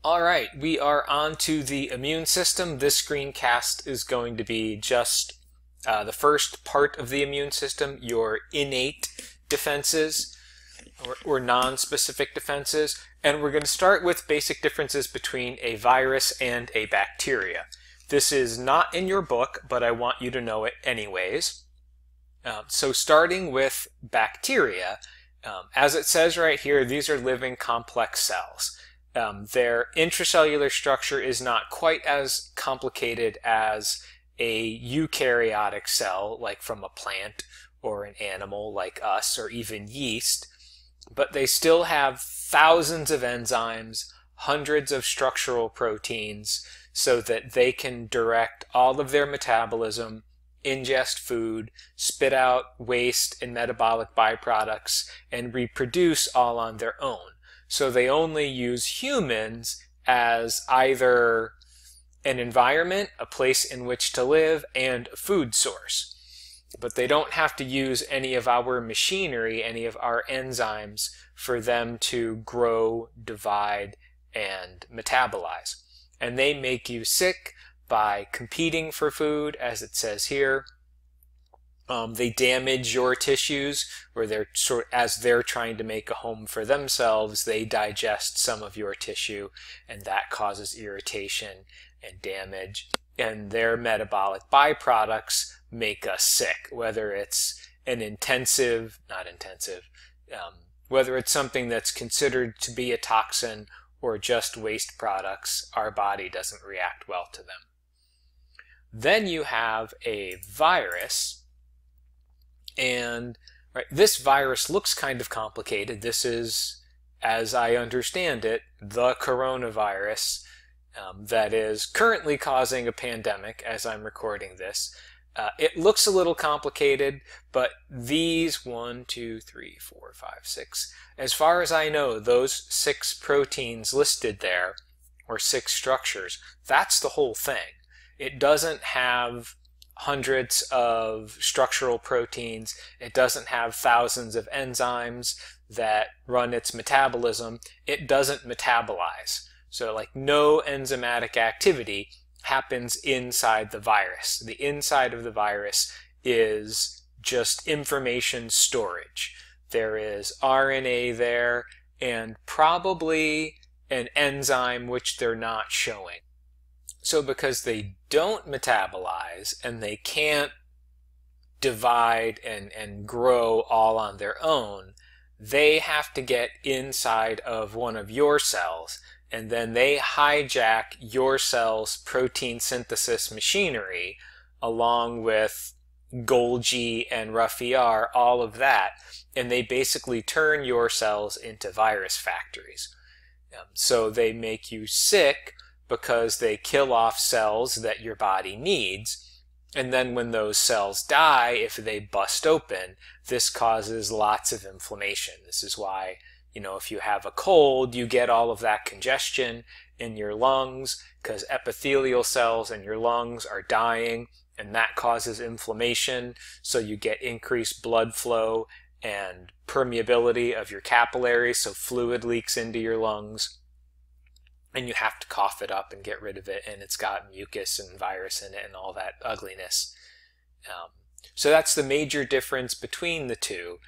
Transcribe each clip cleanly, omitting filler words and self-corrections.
All right, we are on to the immune system. This screencast is going to be just the first part of the immune system, your innate defenses or non-specific defenses. And we're going to start with basic differences between a virus and a bacteria. This is not in your book, but I want you to know it anyways. So starting with bacteria, as it says right here, these are living complex cells. Their intracellular structure is not quite as complicated as a eukaryotic cell, like from a plant or an animal like us, or even yeast, but they still have thousands of enzymes, hundreds of structural proteins, so that they can direct all of their metabolism, ingest food, spit out waste and metabolic byproducts, and reproduce all on their own. So they only use humans as either an environment, a place in which to live, and a food source. But they don't have to use any of our machinery, any of our enzymes, for them to grow, divide, and metabolize. And they make you sick by competing for food, as it says here. They damage your tissues, where as they're trying to make a home for themselves, they digest some of your tissue, and that causes irritation and damage. And their metabolic byproducts make us sick, whether it's whether it's something that's considered to be a toxin or just waste products, our body doesn't react well to them. Then you have a virus, and this virus looks kind of complicated. This is, as I understand it, the coronavirus that is currently causing a pandemic as I'm recording this. It looks a little complicated, but these 1, 2, 3, 4, 5, 6, as far as I know, those 6 proteins listed there, or 6 structures, that's the whole thing. It doesn't have hundreds of structural proteins. It doesn't have thousands of enzymes that run its metabolism. It doesn't metabolize. So like no enzymatic activity happens inside the virus. The inside of the virus is just information storage. There is RNA there and probably an enzyme which they're not showing. So because they don't metabolize and they can't divide and grow all on their own, they have to get inside of one of your cells, and then they hijack your cell's protein synthesis machinery along with Golgi and Rough-ER, all of that, and they basically turn your cells into virus factories. So they make you sick because they kill off cells that your body needs, and then when those cells die, if they bust open, this causes lots of inflammation. This is why, if you have a cold, you get all of that congestion in your lungs because epithelial cells in your lungs are dying, and that causes inflammation, so you get increased blood flow and permeability of your capillaries, so fluid leaks into your lungs, and you have to cough it up and get rid of it, and it's got mucus and virus in it and all that ugliness. So that's the major difference between the two.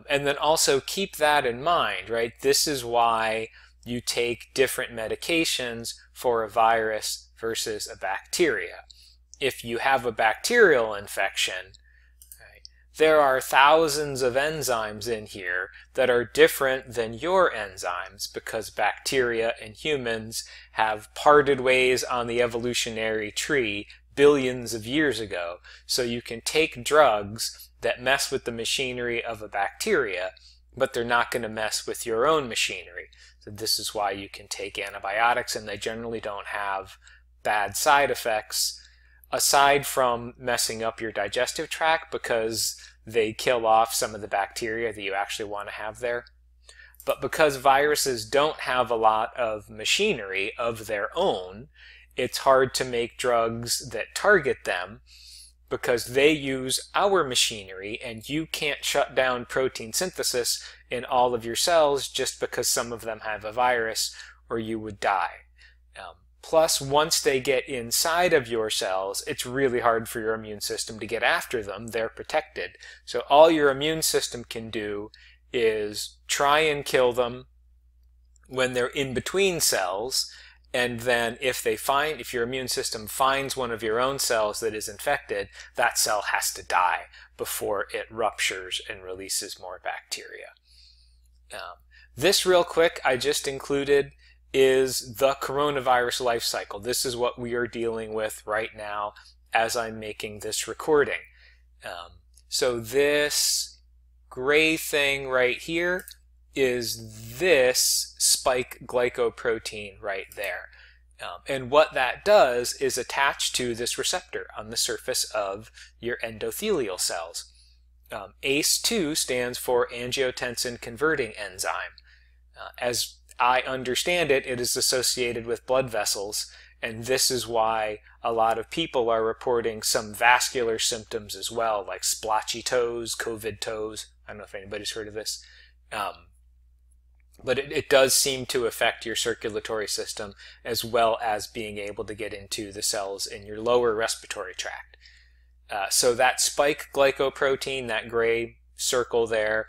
And then also keep that in mind, right? This is why you take different medications for a virus versus a bacteria. If you have a bacterial infection, there are thousands of enzymes in here that are different than your enzymes because bacteria and humans have parted ways on the evolutionary tree billions of years ago. So you can take drugs that mess with the machinery of a bacteria, but they're not going to mess with your own machinery. So this is why you can take antibiotics, and they generally don't have bad side effects, aside from messing up your digestive tract because they kill off some of the bacteria that you actually want to have there. But because viruses don't have a lot of machinery of their own, it's hard to make drugs that target them because they use our machinery, and you can't shut down protein synthesis in all of your cells just because some of them have a virus or you would die. Plus, once they get inside of your cells, it's really hard for your immune system to get after them. They're protected. So all your immune system can do is try and kill them when they're in between cells, and then if your immune system finds one of your own cells that is infected, that cell has to die before it ruptures and releases more bacteria. This real quick I just included is the coronavirus life cycle. This is what we are dealing with right now as I'm making this recording. So this gray thing right here is this spike glycoprotein right there. And what that does is attach to this receptor on the surface of your endothelial cells. ACE2 stands for angiotensin converting enzyme. As I understand it, it is associated with blood vessels, and this is why a lot of people are reporting some vascular symptoms as well, like splotchy toes, COVID toes. I don't know if anybody's heard of this. But it does seem to affect your circulatory system as well as being able to get into the cells in your lower respiratory tract. So that spike glycoprotein, that gray circle there,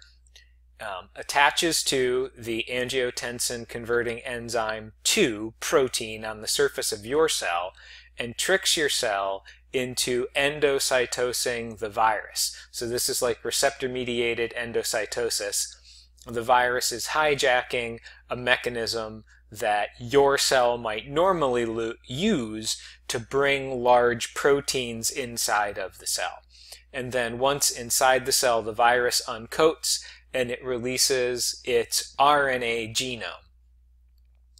attaches to the angiotensin converting enzyme 2 protein on the surface of your cell and tricks your cell into endocytosing the virus. So this is like receptor-mediated endocytosis. The virus is hijacking a mechanism that your cell might normally use to bring large proteins inside of the cell. And then once inside the cell, the virus uncoats and it releases its RNA genome.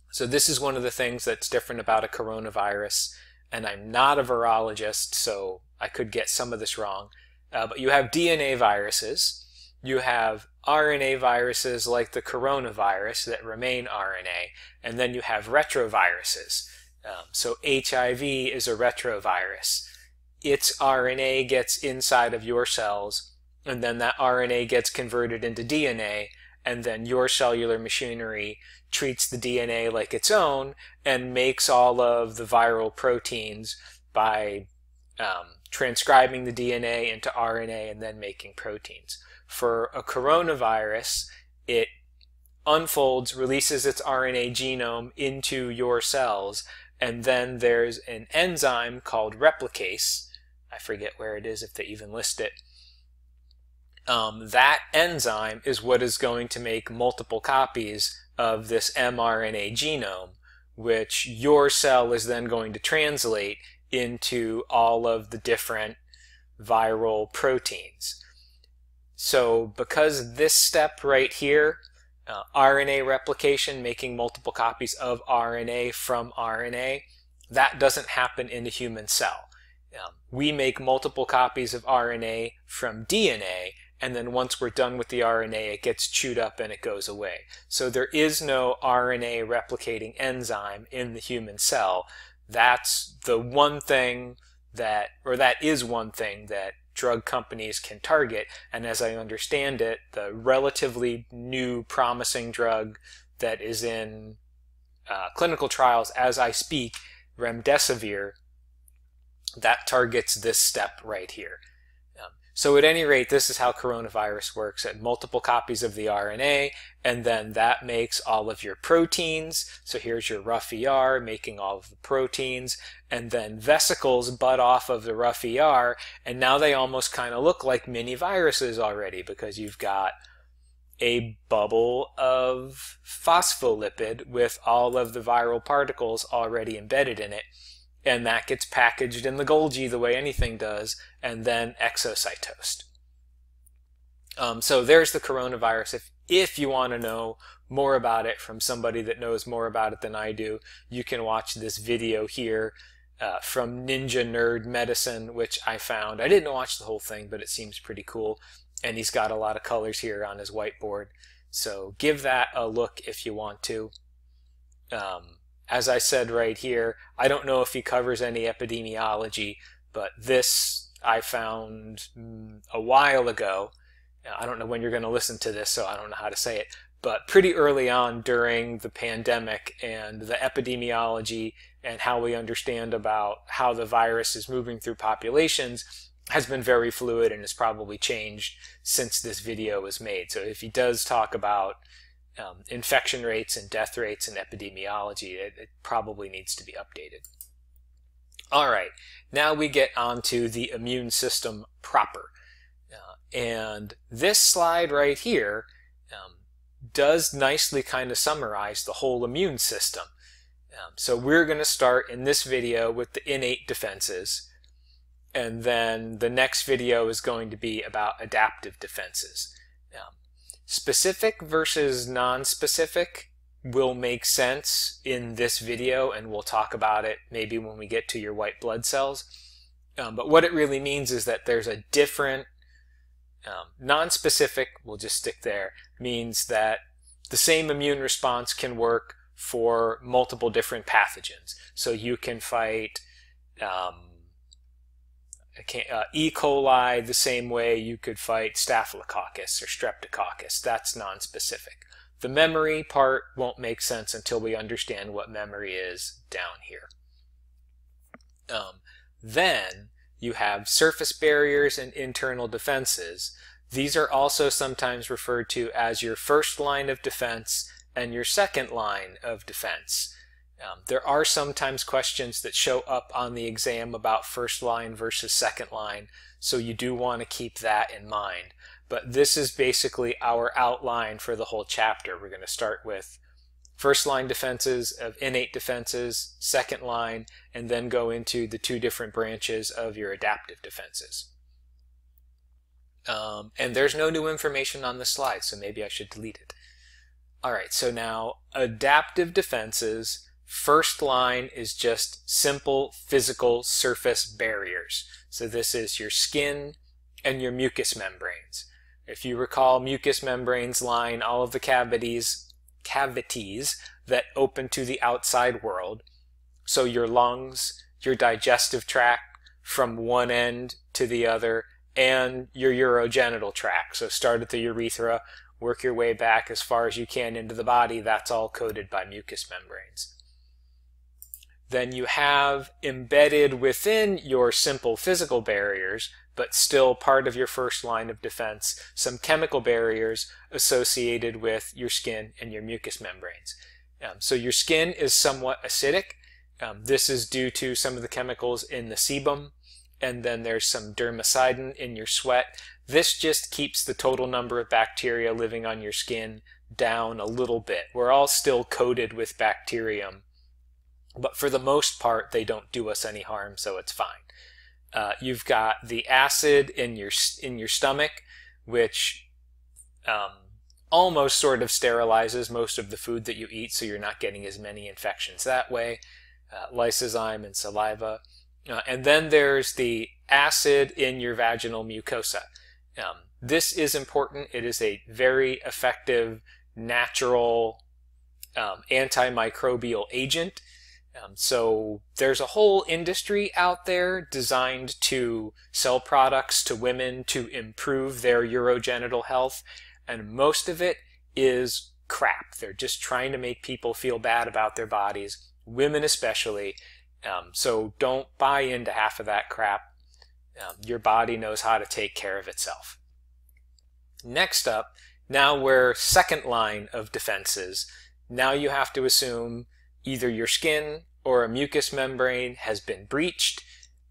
So this is one of the things that's different about a coronavirus, and I'm not a virologist, so I could get some of this wrong. But you have DNA viruses, you have RNA viruses like the coronavirus that remain RNA, and then you have retroviruses. So HIV is a retrovirus. Its RNA gets inside of your cells, and then that RNA gets converted into DNA, and then your cellular machinery treats the DNA like its own and makes all of the viral proteins by transcribing the DNA into RNA and then making proteins. For a coronavirus, it unfolds, releases its RNA genome into your cells, and then there's an enzyme called replicase. I forget where it is, if they even list it. That enzyme is what is going to make multiple copies of this mRNA genome, which your cell is then going to translate into all of the different viral proteins. So because this step right here, RNA replication, making multiple copies of RNA from RNA, that doesn't happen in a human cell. We make multiple copies of RNA from DNA, and then once we're done with the RNA, it gets chewed up and it goes away. So there is no RNA replicating enzyme in the human cell. That's the one thing that, or that is one thing that drug companies can target, and as I understand it, the relatively new promising drug that is in clinical trials as I speak, remdesivir, that targets this step right here. So at any rate, this is how coronavirus works. At multiple copies of the RNA, and then that makes all of your proteins. So here's your rough ER making all of the proteins, and then vesicles bud off of the rough ER, and now they almost kind of look like mini viruses already because you've got a bubble of phospholipid with all of the viral particles already embedded in it. And that gets packaged in the Golgi the way anything does, and then exocytosed. So there's the coronavirus. If you want to know more about it from somebody that knows more about it than I do, you can watch this video here from Ninja Nerd Medicine, which I found. I didn't watch the whole thing, but it seems pretty cool. And he's got a lot of colors here on his whiteboard. So give that a look if you want to. As I said right here, I don't know if he covers any epidemiology, but this I found a while ago. I don't know when you're going to listen to this, so I don't know how to say it. But pretty early on during the pandemic and the epidemiology and how we understand about how the virus is moving through populations has been very fluid and has probably changed since this video was made. So if he does talk about infection rates and death rates and epidemiology, it probably needs to be updated. All right, now we get onto the immune system proper. And this slide right here does nicely kind of summarize the whole immune system. So we're going to start in this video with the innate defenses, and then the next video is going to be about adaptive defenses. Specific versus non-specific will make sense in this video, and we'll talk about it maybe when we get to your white blood cells. But what it really means is that there's a different non-specific, we'll just stick there, means that the same immune response can work for multiple different pathogens. So you can fight E. coli the same way you could fight staphylococcus or streptococcus. That's non-specific. The memory part won't make sense until we understand what memory is down here. Then you have surface barriers and internal defenses. These are also sometimes referred to as your first line of defense and your second line of defense. There are sometimes questions that show up on the exam about first line versus second line, so you do want to keep that in mind. But this is basically our outline for the whole chapter. We're going to start with first line defenses of innate defenses, second line, and then go into the two different branches of your adaptive defenses. And there's no new information on the slide, so maybe I should delete it. All right, so now adaptive defenses, first line is just simple physical surface barriers. So this is your skin and your mucous membranes. If you recall, mucous membranes line all of the cavities that open to the outside world. So your lungs, your digestive tract from one end to the other, and your urogenital tract. So start at the urethra, work your way back as far as you can into the body. That's all coated by mucous membranes. Then you have embedded within your simple physical barriers, but still part of your first line of defense, some chemical barriers associated with your skin and your mucous membranes. So your skin is somewhat acidic. This is due to some of the chemicals in the sebum, and then there's some dermacidin in your sweat. This just keeps the total number of bacteria living on your skin down a little bit. We're all still coated with bacterium, but for the most part they don't do us any harm, so it's fine. You've got the acid in your stomach, which almost sort of sterilizes most of the food that you eat, so you're not getting as many infections that way. Lysozyme and saliva. And then there's the acid in your vaginal mucosa. This is important. It is a very effective natural antimicrobial agent. So there's a whole industry out there designed to sell products to women to improve their urogenital health, and most of it is crap. They're just trying to make people feel bad about their bodies, women especially. So don't buy into half of that crap. Your body knows how to take care of itself. Next up, now we're second line of defenses. Now you have to assume either your skin or a mucous membrane has been breached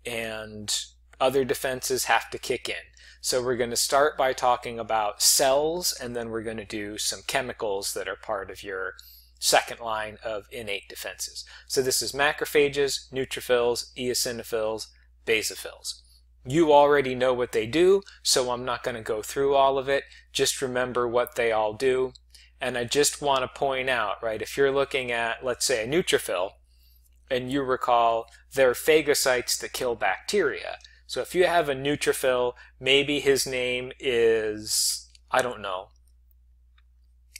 and other defenses have to kick in. So we're going to start by talking about cells, and then we're going to do some chemicals that are part of your second line of innate defenses. So this is macrophages, neutrophils, eosinophils, basophils. You already know what they do, so I'm not going to go through all of it. Just remember what they all do. And I just want to point out, right, if you're looking at, let's say, a neutrophil, and you recall there are phagocytes that kill bacteria. So if you have a neutrophil, maybe his name is, I don't know,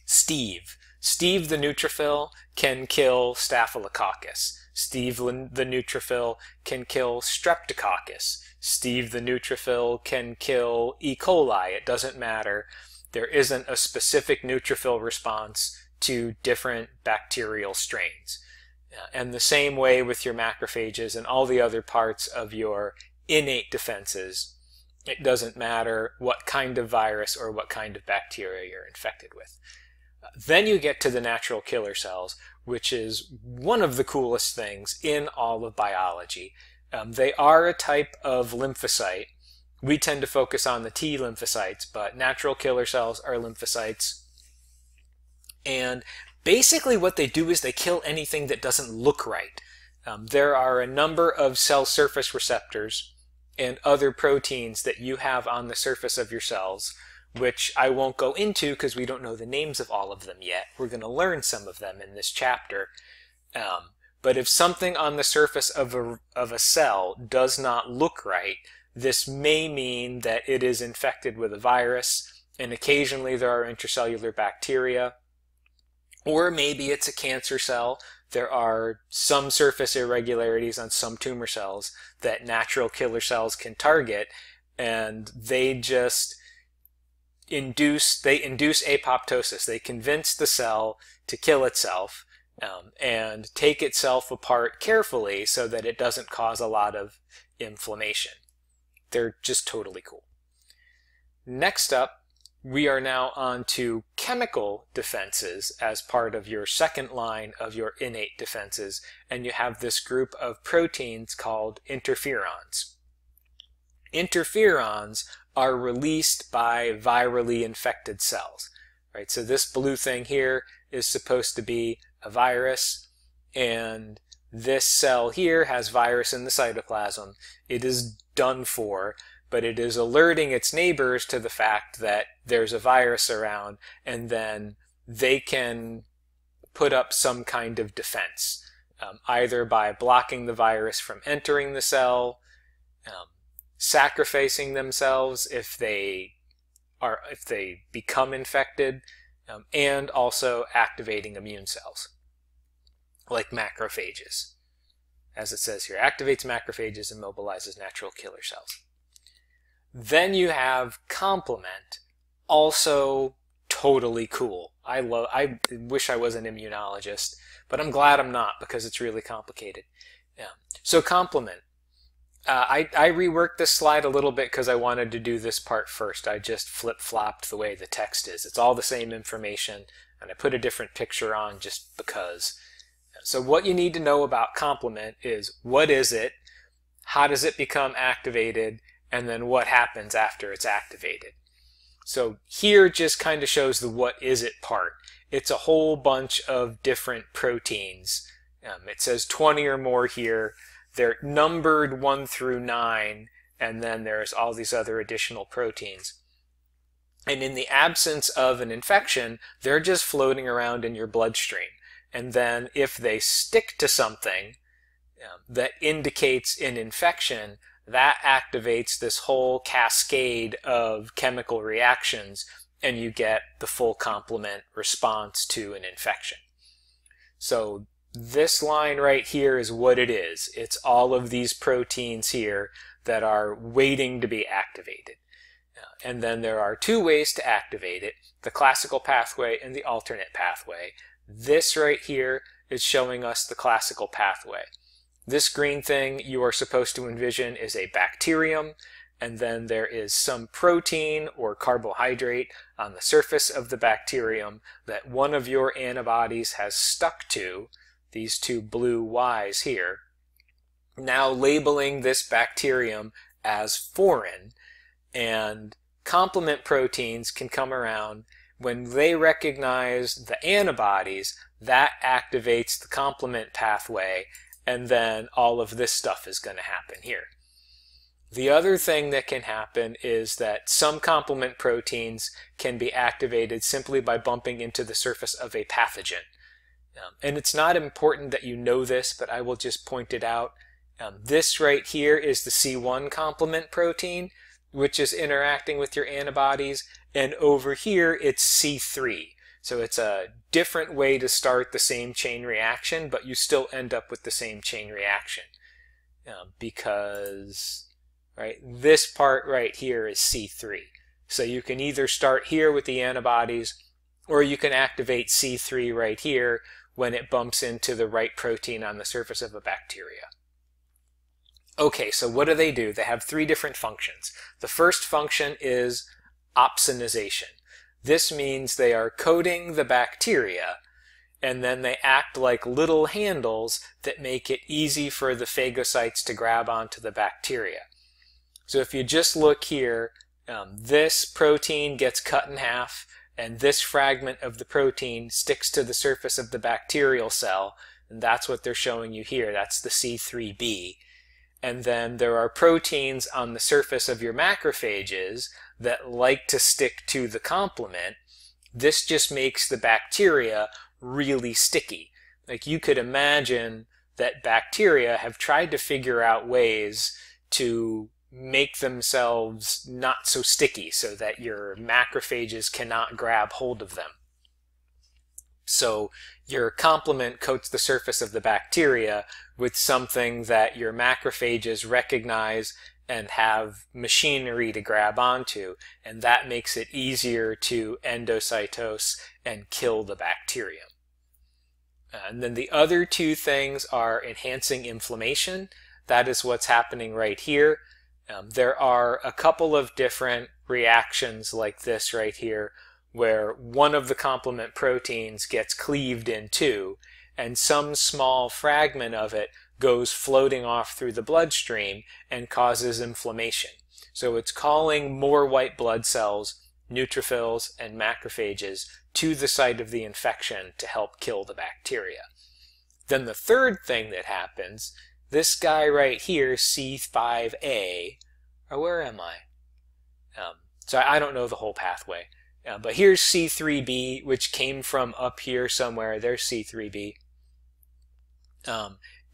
Steve. Steve the neutrophil can kill Staphylococcus. Steve the neutrophil can kill Streptococcus. Steve the neutrophil can kill E. coli. It doesn't matter. There isn't a specific neutrophil response to different bacterial strains. And the same way with your macrophages and all the other parts of your innate defenses. It doesn't matter what kind of virus or what kind of bacteria you're infected with. Then you get to the natural killer cells, which is one of the coolest things in all of biology. They are a type of lymphocyte. We tend to focus on the T lymphocytes, but natural killer cells are lymphocytes. And basically what they do is they kill anything that doesn't look right. There are a number of cell surface receptors and other proteins that you have on the surface of your cells, which I won't go into because we don't know the names of all of them yet. We're going to learn some of them in this chapter. But if something on the surface of a cell does not look right, this may mean that it is infected with a virus, and occasionally there are intracellular bacteria. Or maybe it's a cancer cell. There are some surface irregularities on some tumor cells that natural killer cells can target, and they just induce apoptosis. They convince the cell to kill itself and take itself apart carefully so that it doesn't cause a lot of inflammation. They're just totally cool. Next up, we are now on to chemical defenses as part of your second line of your innate defenses, and you have this group of proteins called interferons. Interferons are released by virally infected cells, right? So this blue thing here is supposed to be a virus, and this cell here has virus in the cytoplasm. It is done for, but it is alerting its neighbors to the fact that there's a virus around, and then they can put up some kind of defense, either by blocking the virus from entering the cell, sacrificing themselves if they become infected, and also activating immune cells, like macrophages. As it says here, activates macrophages and mobilizes natural killer cells. Then you have complement, also totally cool. I wish I was an immunologist, but I'm glad I'm not because it's really complicated. So complement. I reworked this slide a little bit because I wanted to do this part first. I just flip-flopped the way the text is. It's all the same information, and I put a different picture on just because. So what you need to know about complement is, what is it, how does it become activated, and then what happens after it's activated. So here just kind of shows the what is it part. It's a whole bunch of different proteins. It says 20 or more here. They're numbered 1 through 9, and then there's all these other additional proteins. And in the absence of an infection, they're just floating around in your bloodstream. And then if they stick to something that indicates an infection, that activates this whole cascade of chemical reactions, and you get the full complement response to an infection. So this line right here is what it is. It's all of these proteins here that are waiting to be activated. And then there are two ways to activate it, the classical pathway and the alternate pathway. This right here is showing us the classical pathway. This green thing you are supposed to envision is a bacterium, and then there is some protein or carbohydrate on the surface of the bacterium that one of your antibodies has stuck to, these two blue Y's here, now labeling this bacterium as foreign. And complement proteins can come around. When they recognize the antibodies, that activates the complement pathway, and then all of this stuff is going to happen here. The other thing that can happen is that some complement proteins can be activated simply by bumping into the surface of a pathogen. And it's not important that you know this, but I will just point it out. This right here is the C1 complement protein, which is interacting with your antibodies, and over here it's C3. So it's a different way to start the same chain reaction, but you still end up with the same chain reaction. Because this part right here is C3. So you can either start here with the antibodies, or you can activate C3 right here when it bumps into the right protein on the surface of a bacteria. Okay, so what do? They have three different functions. The first function is opsinization. This means they are coating the bacteria, and then they act like little handles that make it easy for the phagocytes to grab onto the bacteria. So if you just look here, this protein gets cut in half, and this fragment of the protein sticks to the surface of the bacterial cell, and that's what they're showing you here. That's the C3b. And then there are proteins on the surface of your macrophages that like to stick to the complement. This just makes the bacteria really sticky. Like, you could imagine that bacteria have tried to figure out ways to make themselves not so sticky so that your macrophages cannot grab hold of them. So your complement coats the surface of the bacteria with something that your macrophages recognize and have machinery to grab onto, and that makes it easier to endocytose and kill the bacterium. And then the other two things are enhancing inflammation. That is what's happening right here. There are a couple of different reactions like this right here, where one of the complement proteins gets cleaved in two, and some small fragment of it goes floating off through the bloodstream and causes inflammation. So it's calling more white blood cells, neutrophils, and macrophages to the site of the infection to help kill the bacteria. Then the third thing that happens, this guy right here, C5a, or where am I? So I don't know the whole pathway. But here's C3b, which came from up here somewhere. There's C3b.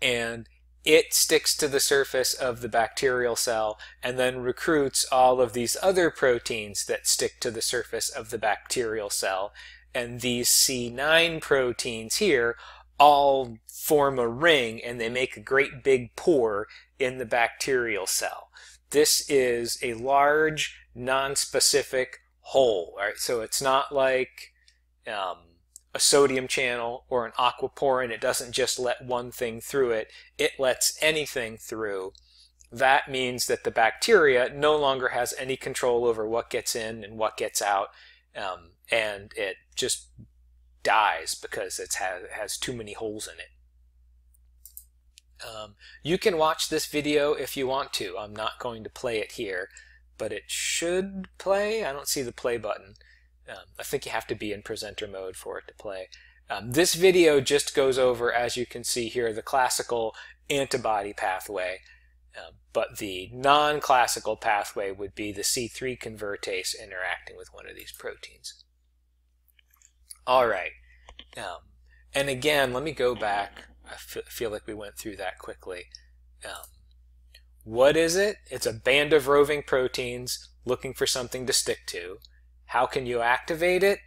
And it sticks to the surface of the bacterial cell and then recruits all of these other proteins that stick to the surface of the bacterial cell. And these C9 proteins here all form a ring, and they make a great big pore in the bacterial cell. This is a large, non-specific hole, right? So it's not like a sodium channel or an aquaporin. It doesn't just let one thing through it. It lets anything through. That means that the bacteria no longer has any control over what gets in and what gets out, and it just dies because it has too many holes in it. You can watch this video if you want to. I'm not going to play it here, but it should play. I don't see the play button. I think you have to be in presenter mode for it to play. This video just goes over, as you can see here, the classical antibody pathway, but the non-classical pathway would be the C3 convertase interacting with one of these proteins. All right, and again, let me go back. I feel like we went through that quickly. What is it? It's a band of roving proteins looking for something to stick to. How can you activate it?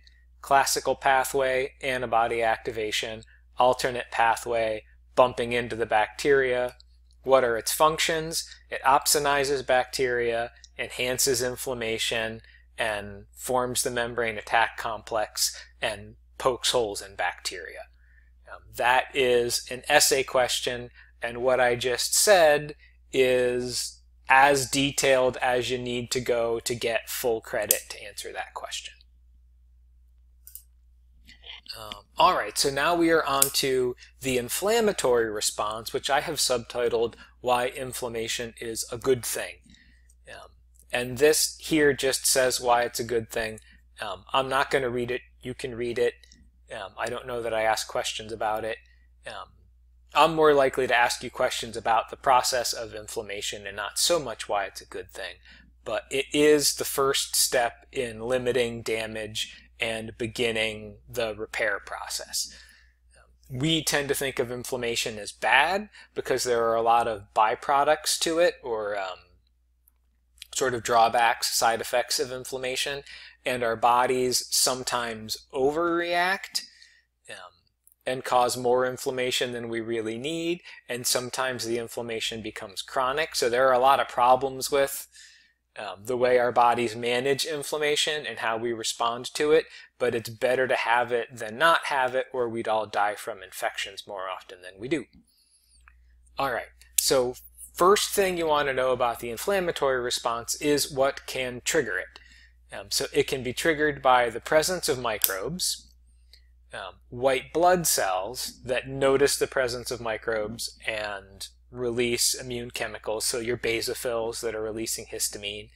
Classical pathway, antibody activation. Alternate pathway, bumping into the bacteria. What are its functions? It opsonizes bacteria, enhances inflammation, and forms the membrane attack complex and pokes holes in bacteria. That is an essay question, and what I just said is as detailed as you need to go to get full credit to answer that question. All right, so now we are on to the inflammatory response, which I have subtitled Why Inflammation is a Good Thing. And this here just says why it's a good thing. I'm not going to read it. You can read it. I don't know that I ask questions about it. I'm more likely to ask you questions about the process of inflammation and not so much why it's a good thing. But it is the first step in limiting damage and beginning the repair process. We tend to think of inflammation as bad because there are a lot of byproducts to it, or sort of drawbacks, side effects of inflammation, and our bodies sometimes overreact and cause more inflammation than we really need, and sometimes the inflammation becomes chronic. So there are a lot of problems with the way our bodies manage inflammation and how we respond to it, but it's better to have it than not have it, or we'd all die from infections more often than we do. All right, so first thing you want to know about the inflammatory response is what can trigger it. So it can be triggered by the presence of microbes, white blood cells that notice the presence of microbes and release immune chemicals, so your basophils that are releasing histamine,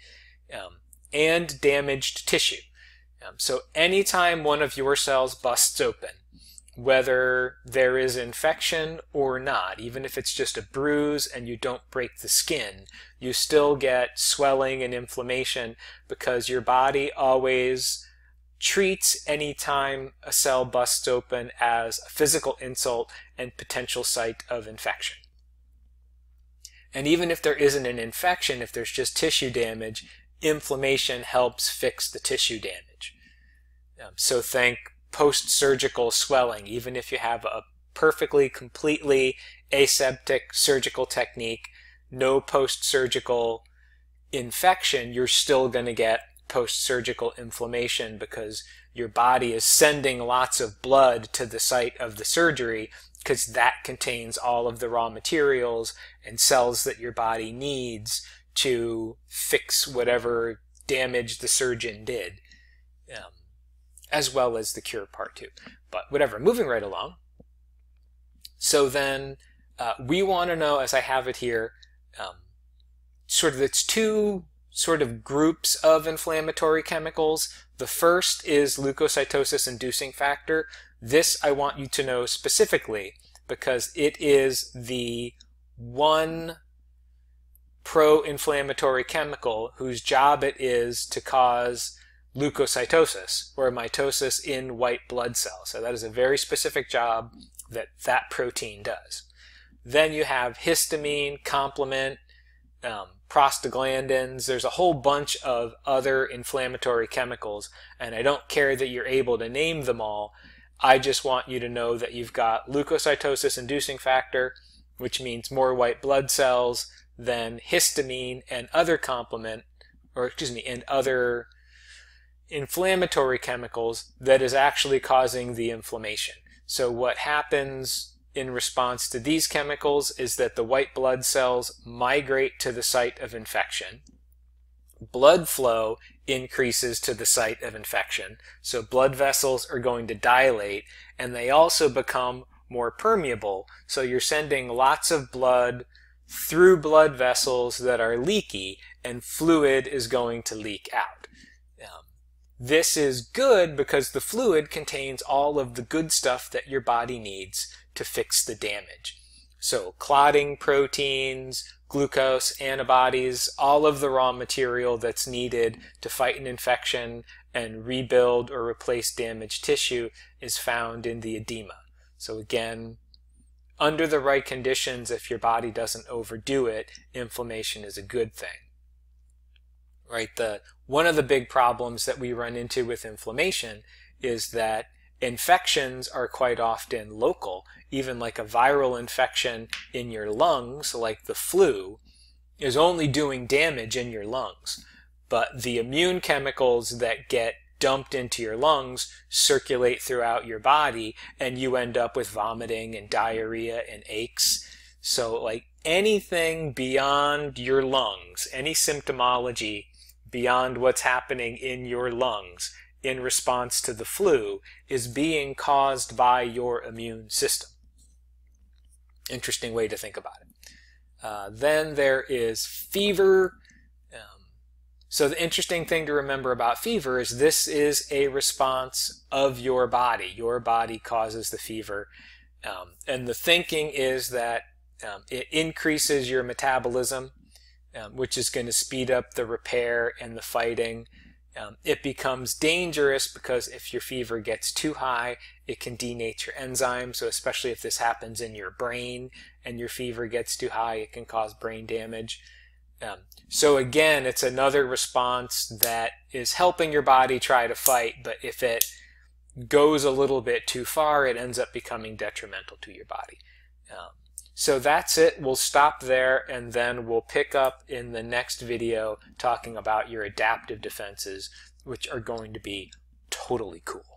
and damaged tissue. So anytime one of your cells busts open, whether there is infection or not, even if it's just a bruise and you don't break the skin, you still get swelling and inflammation because your body always treats any time a cell busts open as a physical insult and potential site of infection. And even if there isn't an infection, if there's just tissue damage, inflammation helps fix the tissue damage. So think post-surgical swelling. Even if you have a perfectly, completely aseptic surgical technique, no post-surgical infection, you're still going to get post-surgical inflammation because your body is sending lots of blood to the site of the surgery because that contains all of the raw materials and cells that your body needs to fix whatever damage the surgeon did, as well as the cure part too. But whatever, moving right along. So then we want to know, as I have it here, it's two sort of groups of inflammatory chemicals. The first is leukocytosis inducing factor. This I want you to know specifically because it is the one pro-inflammatory chemical whose job it is to cause leukocytosis or mitosis in white blood cells. So that is a very specific job that that protein does. Then you have histamine, complement, prostaglandins. There's a whole bunch of other inflammatory chemicals, and I don't care that you're able to name them all. I just want you to know that you've got leukocytosis inducing factor, which means more white blood cells, then histamine and other and other inflammatory chemicals that is actually causing the inflammation. So what happens in response to these chemicals is that the white blood cells migrate to the site of infection. Blood flow increases to the site of infection, so blood vessels are going to dilate, and they also become more permeable, so you're sending lots of blood through blood vessels that are leaky, and fluid is going to leak out. This is good because the fluid contains all of the good stuff that your body needs to fix the damage. So clotting proteins, glucose, antibodies, all of the raw material that's needed to fight an infection and rebuild or replace damaged tissue is found in the edema. So again, under the right conditions, if your body doesn't overdo it, inflammation is a good thing. Right? One of the big problems that we run into with inflammation is that infections are quite often local. Even like a viral infection in your lungs, like the flu, is only doing damage in your lungs. But the immune chemicals that get dumped into your lungs circulate throughout your body, and you end up with vomiting and diarrhea and aches. So like anything beyond your lungs, any symptomology beyond what's happening in your lungs in response to the flu is being caused by your immune system. Interesting way to think about it. Then there is fever. So the interesting thing to remember about fever is this is a response of your body. Your body causes the fever. And the thinking is that it increases your metabolism, which is going to speed up the repair and the fighting. It becomes dangerous because if your fever gets too high, it can denature enzymes. So especially if this happens in your brain and your fever gets too high, it can cause brain damage. So again, it's another response that is helping your body try to fight, but if it goes a little bit too far, it ends up becoming detrimental to your body. So that's it. We'll stop there, and then we'll pick up in the next video talking about your adaptive defenses, which are going to be totally cool.